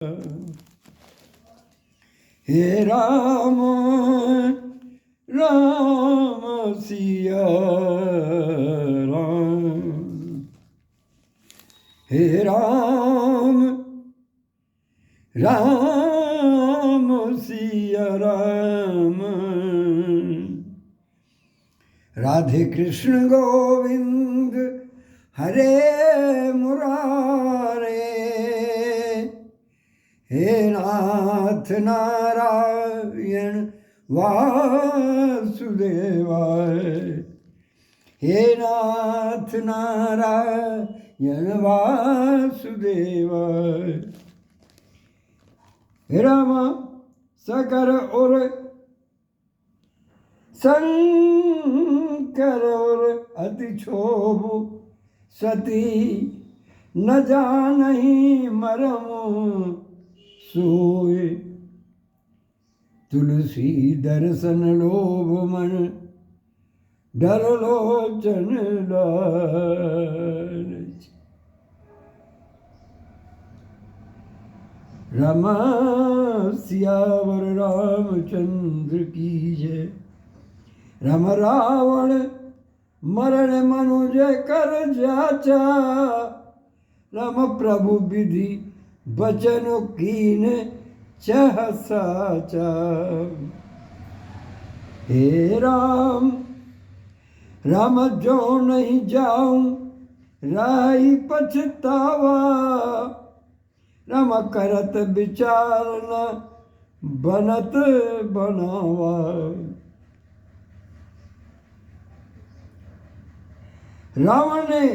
हे राम राम सिया राम, हे राम राम सिया राम। राधे कृष्ण गोविंद हरे मुरारे, हे नाथ नारायण वासुदेवाय, हे नाथ नारायण वासुदेवाय। हे राम सकर और शंकर और अति क्षोभ सती, न जानहि मरम सोए। तुलसी दर्शन लोभ मन, डर लोचन लालच। रमा सियावर रामचंद्र की जय। रम रावण मरण मनुज कर जाचा, रम प्रभु विधि बचन कीन चह साचा। हे राम राम जो नहीं जाऊं राई पछतावा, राम करत विचार न बनत बनावा। रावण ने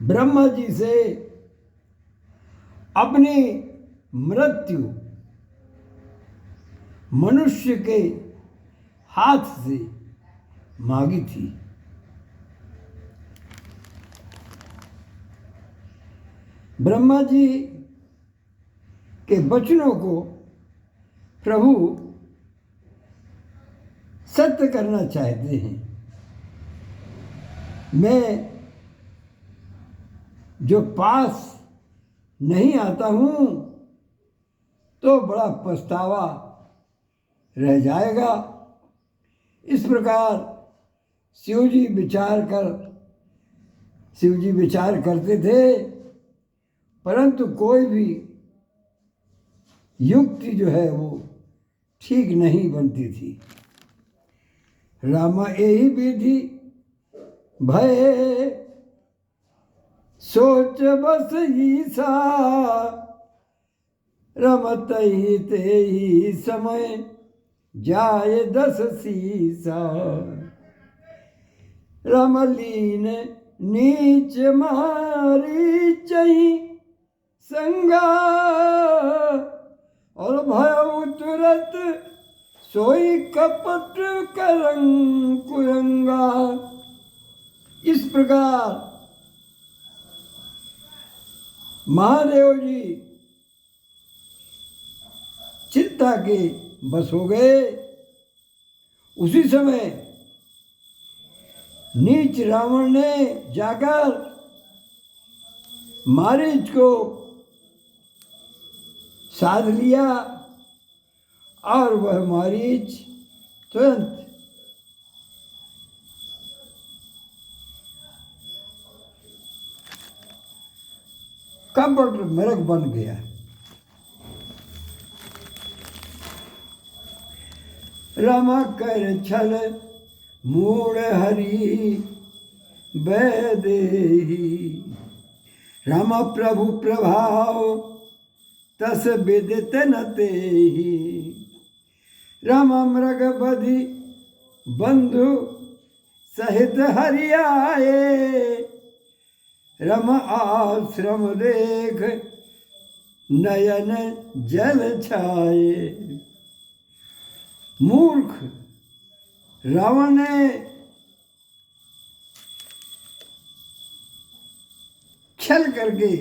ब्रह्मा जी से अपनी मृत्यु मनुष्य के हाथ से मांगी थी। ब्रह्मा जी के वचनों को प्रभु सत्य करना चाहते हैं। मैं जो पास नहीं आता हूं तो बड़ा पछतावा रह जाएगा। इस प्रकार शिव जी विचार करते थे, परंतु कोई भी युक्ति जो है वो ठीक नहीं बनती थी। रामा यही विधि भय सोच बस ईसा, रमत ही ते ही समय जाए 10 सीसा। रमलीन नीच मारी चही संगा, और भय तुरत सोई कपट करंग कुरंगा। इस प्रकार महादेव जी चिंता के बस हो गए। उसी समय नीच रावण ने जाकर मारीच को साध लिया, और वह मारीच तुरंत कपट मृग बन गया। रमा कर छल मूढ़ हरि वैदेही, रमा प्रभु प्रभाव तस विदित न तेहि। रमा मृग बधि बंधु सहित हरि आए, रम आश्रम देख नयन जल छाए। मूर्ख रावण ने छल करके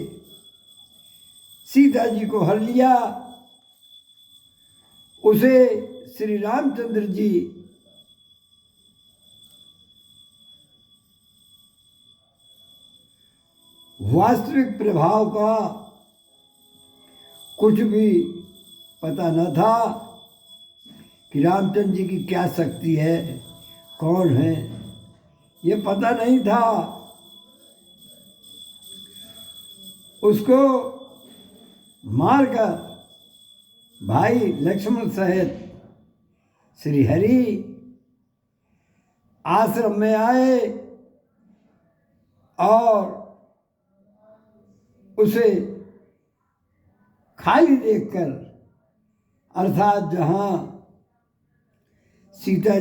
सीता जी को हर लिया। उसे श्री रामचंद्र जी वास्तविक प्रभाव का कुछ भी पता न था कि रामचंद्र जी की क्या शक्ति है, कौन है, ये पता नहीं था। उसको मारकर भाई लक्ष्मण सहित श्री हरि आश्रम में आए और उसे खाली देखकर, अर्थात जहाँ सीता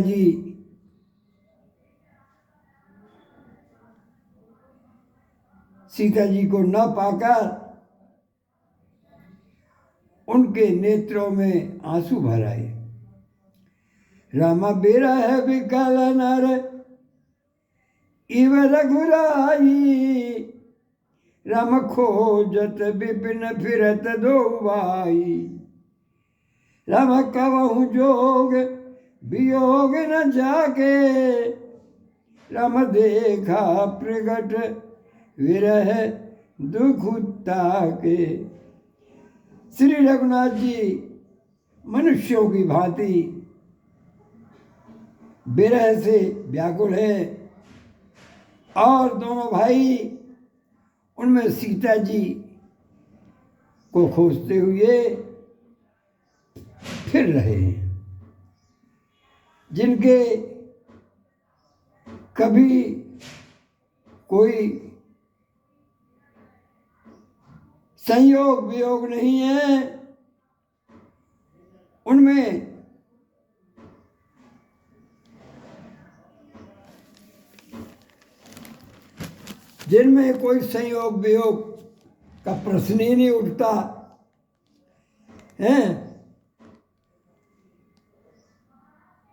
जी को न पाकर उनके नेत्रों में आंसू भर आए। रामा बेरा है विकल नर इव रघुराई, राम खोजत विपिन फिरत दो भाई, राम कवहु जोग वियोग न जाके, राम देखा प्रगट विरह दुख ताके। श्री रघुनाथ जी मनुष्यों की भांति विरह से व्याकुल है और दोनों भाई उनमें सीता जी को खोजते हुए फिर रहे हैं, जिनके कभी कोई संयोग वियोग नहीं है, उनमें जिनमें कोई संयोग वियोग का प्रश्न ही नहीं उठता है,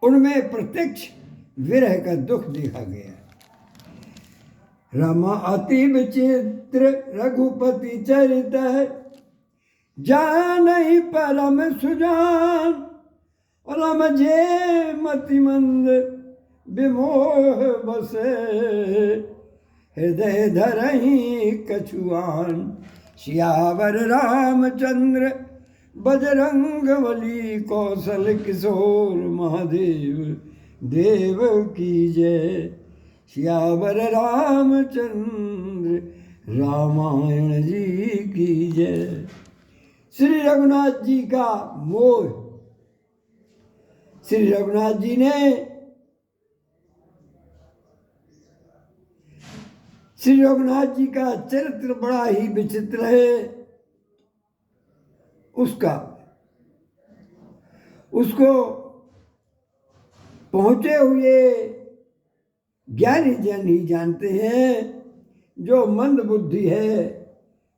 उनमें प्रत्यक्ष विरह का दुख देखा गया। रामा अति विचित्र रघुपति चरित, जान ही परम सुजान, राम जे मति मंद विमोह बसे, हृदय धरहि कछुआन, सियावर रामचंद्र बजरंग बली, कौशल किशोर महादेव देव की जय, सियावर रामचंद्र रामायण जी की जय। श्री रघुनाथ जी का मोह, श्री रघुनाथ जी ने श्री रघुनाथ जी का चरित्र बड़ा ही विचित्र है। उसको पहुंचे हुए ज्ञानी जन ही जानते हैं, जो मंद बुद्धि है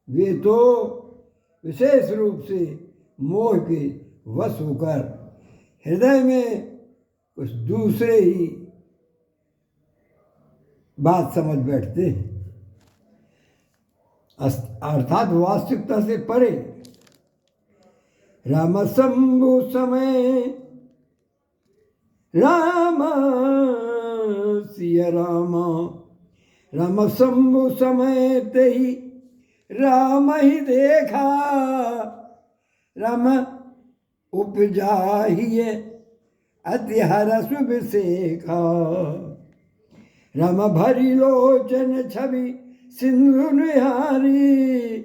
वे तो विशेष रूप से मोह के वश होकर हृदय में कुछ दूसरे ही बात समझ बैठते हैं, अर्थात वास्तविकता से परे। राम शंभु समय राम सिया रामा, राम शंभु समय ते ही राम ही देखा, राम उपजा ही अति हरस विसेखा, राम भरी लोचन छवि सिंधु निहारी,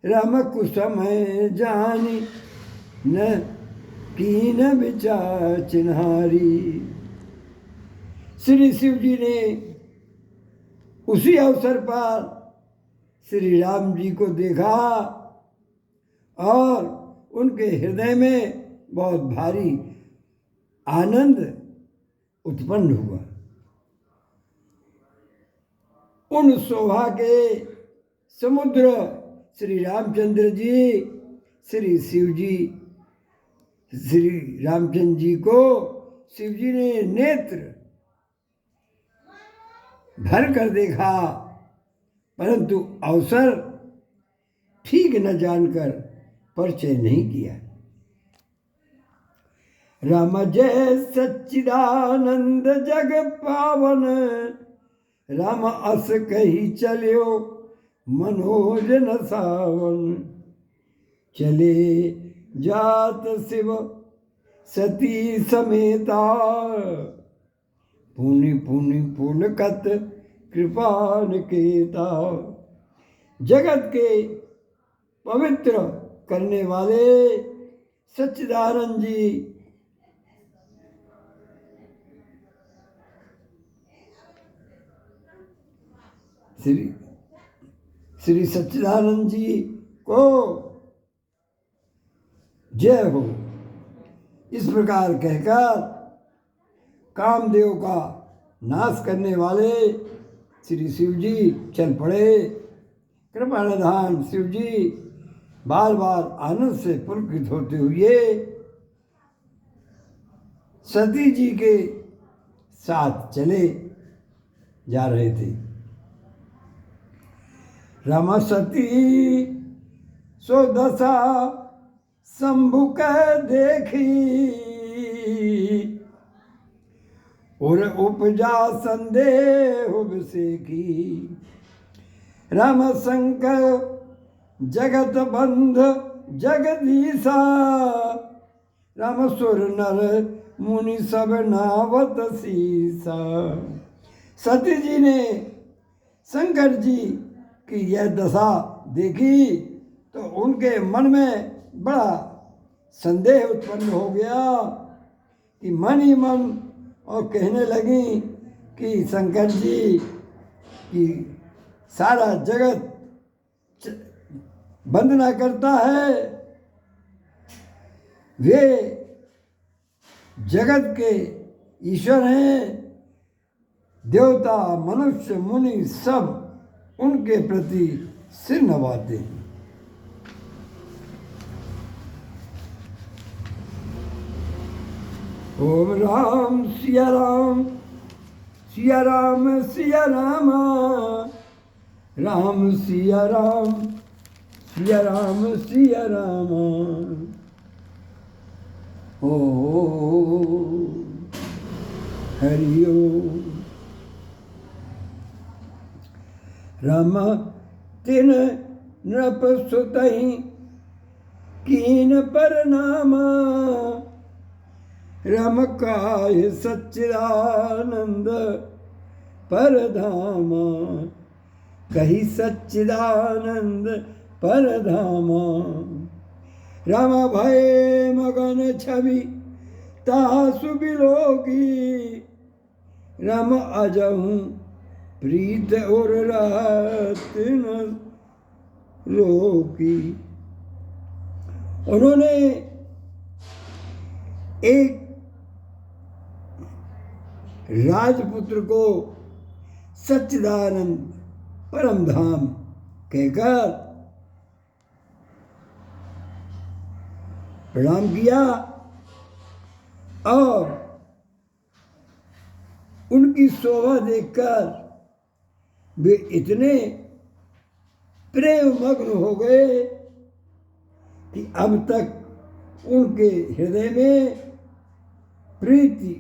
राम कुसमय जानी न कीन विचार चिन्हारी। श्री शिव जी ने उसी अवसर पर श्री राम जी को देखा और उनके हृदय में बहुत भारी आनंद उत्पन्न हुआ। उन शोभा के समुद्र श्री रामचंद्र जी, श्री शिव जी, श्री रामचंद्र जी को शिव जी ने नेत्र भर कर देखा, परंतु अवसर ठीक न जानकर परिचय नहीं किया। राम जय सच्चिदानंद जग पावन, राम अस कही चलियो मनोज न सावन, चले जात शिव सती समेता, पुनि पुनि पुलकत कृपा निकेता। जगत के पवित्र करने वाले सच्चिदानंद जी श्री सच्चिदानंद जी को जय हो। इस प्रकार कहकर कामदेव का नाश करने वाले श्री शिव जी चल पड़े। कृपा निधान शिव जी बार बार आनंद से पुलकित होते हुए सती जी के साथ चले जा रहे थे। रमा सती सो दशा शंभु कह देखी, और उपजा संदेह विषेकी। राम शंकर जगत बंध जगदीशा, राम सुर नर मुनि सब नावत सीसा। सती जी ने शंकर जी की यह दशा देखी तो उनके मन में बड़ा संदेह उत्पन्न हो गया कि मन ही मन, और कहने लगी कि शंकर जी की सारा जगत वंदना करता है, वे जगत के ईश्वर हैं, देवता मनुष्य मुनि सब उनके प्रति सिर नवाते हैं। ओम राम सिया राम सिया राम सिया रामा, राम सिया राम सिया राम सिया रामा। ओ हरि ओम। राम तिन नृप सुतहि कीन परनामा, राम काय सच्चिदानंद परधामा, कही सच्चिदानंद परधामा। राम भय मगन छवि तासु बिलोकी, राम अजहूँ प्रीत और रात न रोकी। उन्होंने एक राजपुत्र को सच्चिदानंद परम धाम कहकर प्रणाम किया और उनकी शोभा देखकर वे इतने प्रेम मग्न हो गए कि अब तक उनके हृदय में प्रीति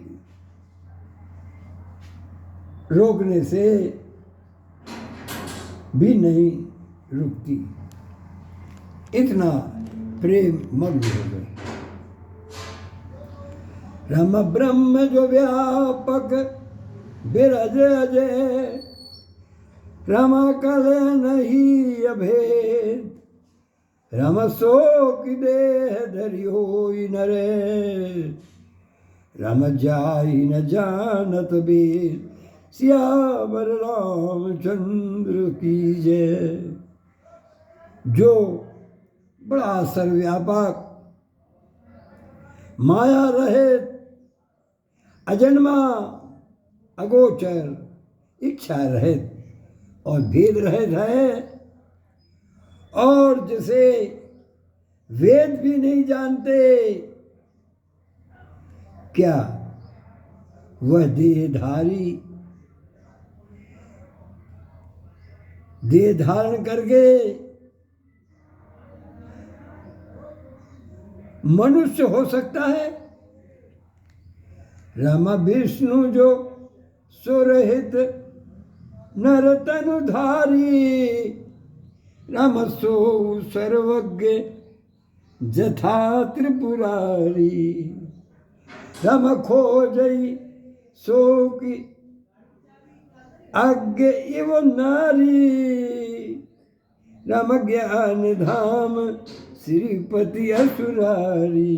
रोकने से भी नहीं रुकती, इतना प्रेम मग्न हो गए। राम ब्रह्म जो व्यापक बिरज अजय, रामा कल नहीं अभेद, राम सो की देह धरि होई नरे, राम जाई न जानत बेद, सियावर रामचंद्र की जय। जो बड़ा सर्वव्यापक माया रहित अजन्मा अगोचर इच्छा रहित और भेद रहित है, और जिसे वेद भी नहीं जानते, क्या वह देहधारी देह धारण करके मनुष्य हो सकता है? राम विष्णु जो सुरहित नर तनुधारी, राम सो सर्वज्ञ जथा त्रिपुरारी। रम खोजई सो की आज्ञ इव नारी। रम ज्ञान धाम श्रीपति असुरारी।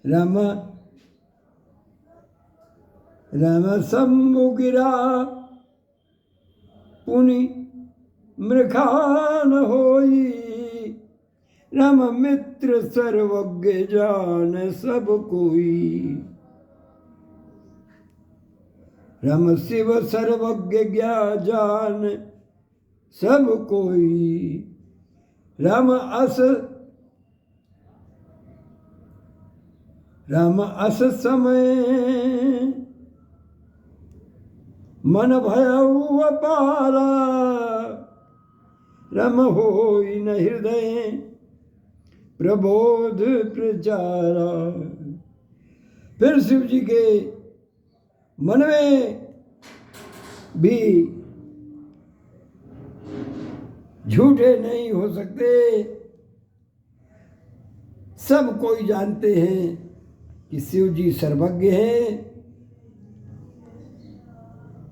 रम शंभु गिरा पुनि मृखान होई। रम मित्र सर्वज्ञ जान सब कोई। रम शिव सर्वज्ञ जान सब कोई। रम अस समय मन भयउ अपारा। रम होई न हृदय प्रबोध प्रचारा। फिर शिव जी के मन में भी झूठे नहीं हो सकते। सब कोई जानते हैं कि शिव जी सर्वज्ञ हैं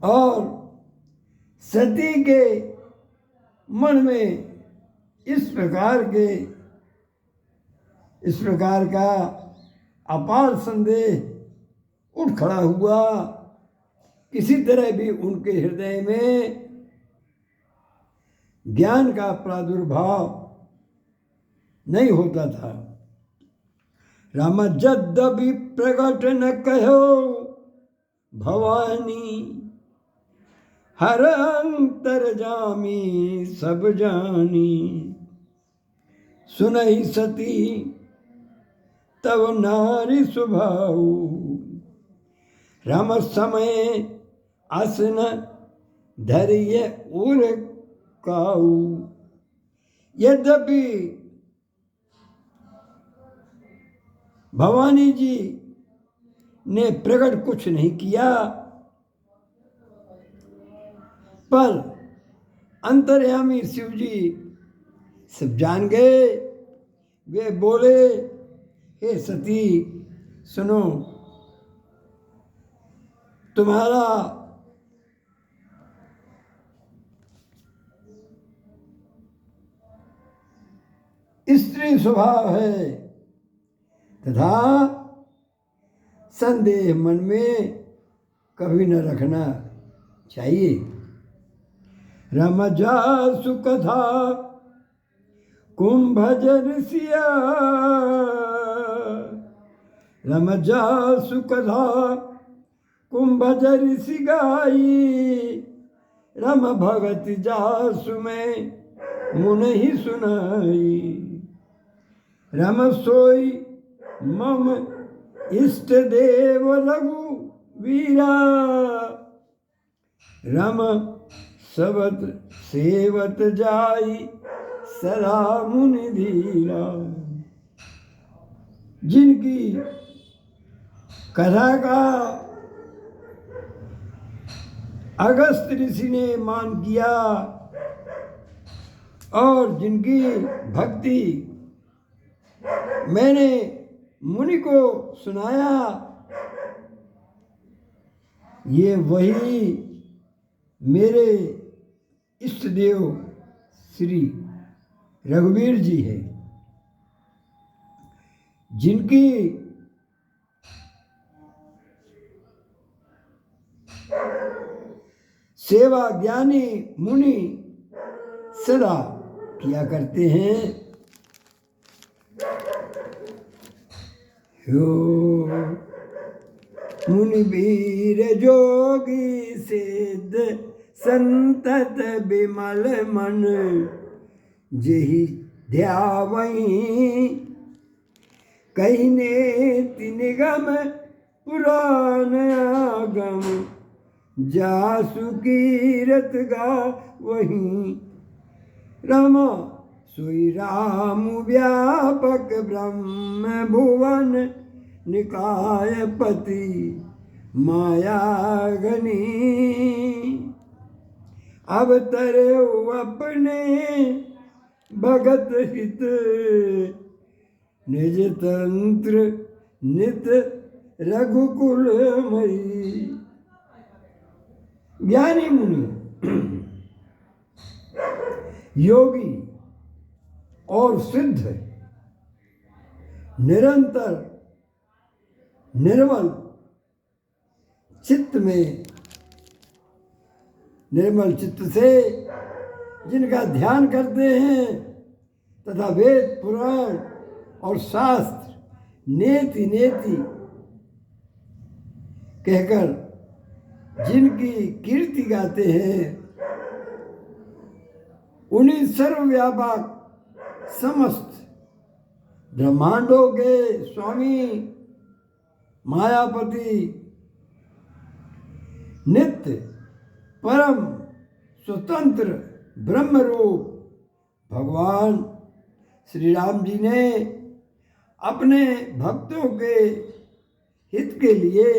और सती के मन में इस प्रकार का अपार संदेह उठ खड़ा हुआ। किसी तरह भी उनके हृदय में ज्ञान का प्रादुर्भाव नहीं होता था। राम यद्यपि प्रकट न कहो भवानी। हर अंतर जामी सब जानी। सुनहि सती तब नारी स्वभाव। राम समय आसन धैर्य उर काऊ। यद्यपि भवानी जी ने प्रकट कुछ नहीं किया, पर अंतर्यामी शिव जी सब जान गए। वे बोले, हे सती सुनो, तुम्हारा स्त्री स्वभाव है तथा संदेह मन में कभी न रखना चाहिए। रमजा सुकथा कुंभजर सिया। रमजा सुकथा कुंभजर सी गाई। रम भगत जासु में मुन ही सुनाई। रम सोई मम इष्ट देव रघु वीरा। रम सबत सेवत जाई सदा मुनि धीरा। जिनकी कथा का अगस्त ऋषि ने मान किया और जिनकी भक्ति मैंने मुनि को सुनाया, ये वही मेरे इष्ट देव श्री रघुवीर जी है, जिनकी सेवा ज्ञानी मुनि सदा किया करते हैं। यो मुनि वीर जोगी सिद्ध संतत बिमल मन। जेहि ध्यावहीं कहने तिनिगम पुराण आगम। जासु कीरत गा वहीं राम सोई राम व्यापक ब्रह्म भुवन निकाय पति माया घनी। अवतरे अपने भगत हित निज तंत्र नित रघुकुल मई। ज्ञानी मुनि, योगी और सिद्ध निरंतर निर्मल चित्त में, निर्मल चित्त से जिनका ध्यान करते हैं तथा वेद पुराण और शास्त्र नेति नेति कहकर जिनकी कीर्ति गाते हैं, उन्हीं सर्वव्यापक समस्त ब्रह्मांडों के स्वामी मायापति नित्य परम स्वतंत्र ब्रह्म रूप भगवान श्री राम जी ने अपने भक्तों के हित के लिए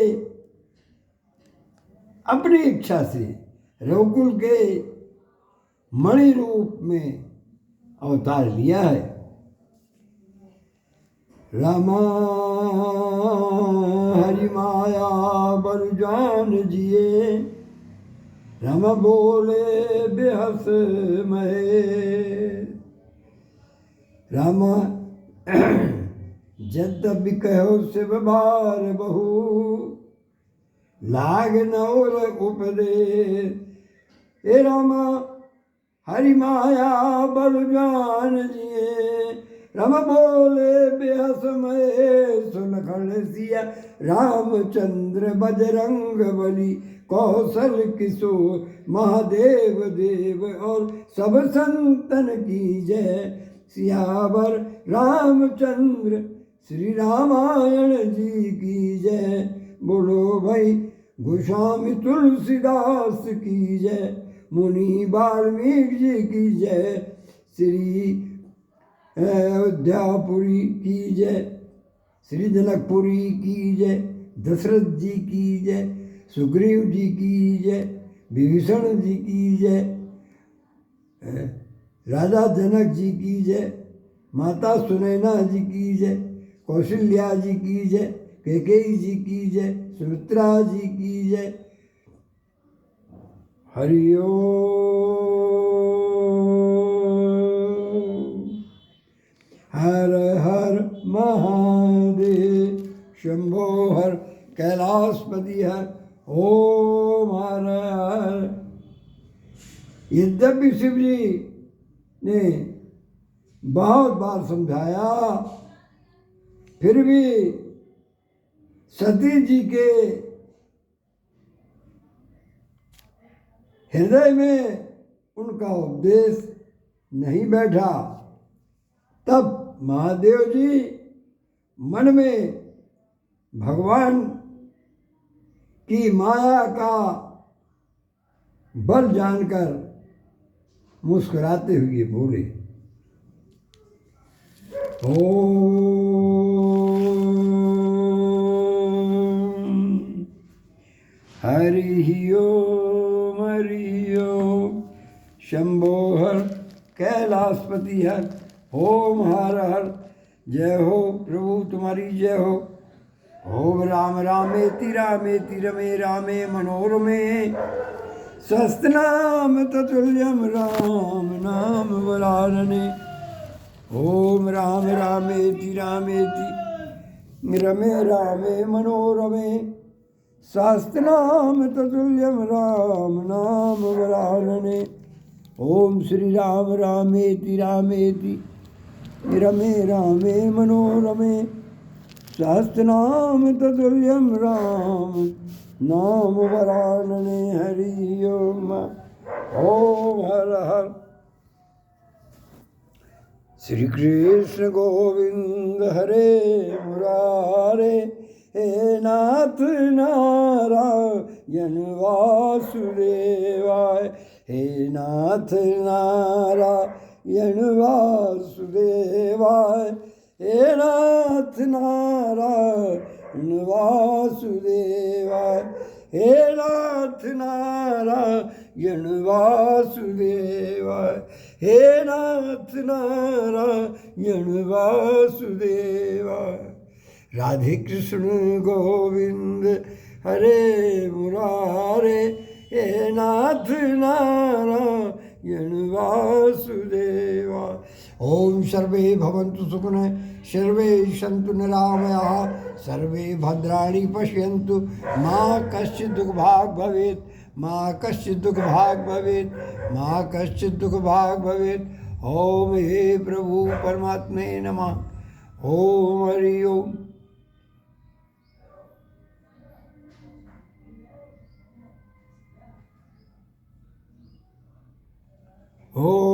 अपनी इच्छा से रघुकुल के मणि रूप में अवतार लिया है। रामा हरि माया बरु जान जिए, राम बोले बेहस महे। राम यद्यपि कहो शिव बार बहु, लाग नौर उपदेश। हे राम हरि माया बरु जान जिए, राम बोले बेहस महे। सुनखल सिया रामचंद्र बजरंग बली, कौशल किशोर महादेव देव और सब संतन की जय। सियावर रामचंद्र श्री रामायण जी की जय। बोलो भाई गोस्वामी तुलसीदास की जय। मुनि वाल्मीकि जी की जय। श्री अयोध्यापुरी की जय। श्री जनकपुरी की जय। दशरथ जी की जय। सुग्रीव जी की जय। विभीषण जी की जय। राजा जनक जी की जय। माता सुनैना जी की जय। कौशल्या जी की जय। कैकेयी जी की जय। सुमित्रा जी की जय। हरि ओम। हर हर महादेव। शंभो हर कैलाशपति हर। ओम हर हर। यद्यपि शिव जी ने बहुत बार समझाया, फिर भी सती जी के हृदय में उनका उपदेश नहीं बैठा। तब महादेव जी मन में भगवान की माया का बल जानकर मुस्कुराते हुए बोले, ओम हरि ओम हरि ओम। शंभो हर कैलाशपति हर। ओम हर हर। जय हो प्रभु तुम्हारी जय हो। ओम राम रामेति रामेति रमे रामे मनोरमे, सहस्रनाम ततुल्यम राम नाम वरानने। ओम राम रामेति रामेति रमे रामे मनोरमे, सहस्रनाम ततुल्यम राम नाम वरानने। ओम श्री राम रामेति रामेति रमे रामे मनोरमे, सहस्रनाम ततुल्यम राम नाम वरानने। हरि ओम। ओम हर हर। श्री कृष्ण गोविंद हरे मुरारे, हे नाथ नारायण वासुदेवाय। हे नाथ नारायण वासुदेवाय। हे नाथ नारायण वासुदेवाय। हे नाथ नारायण वासुदेवाय। हे नाथ नारायण वासुदेवाय। राधे कृष्ण गोविंद हरे मुरारे, हे नाथ नारायण वासुदेवाय। ओम सर्वे भवन्तु सुखिनः, सर्वे सन्तु निरामयाः, सर्वे भद्राणि पश्यन्तु, मा कश्चित् दुःखभाग् भवेत्, मा कश्चित् दुःखभाग् भवेत्, मा कश्चित् दुःखभाग् भवेत्। ओम हे प्रभु परमात्मे नमः। ओम हरि ओम। ओम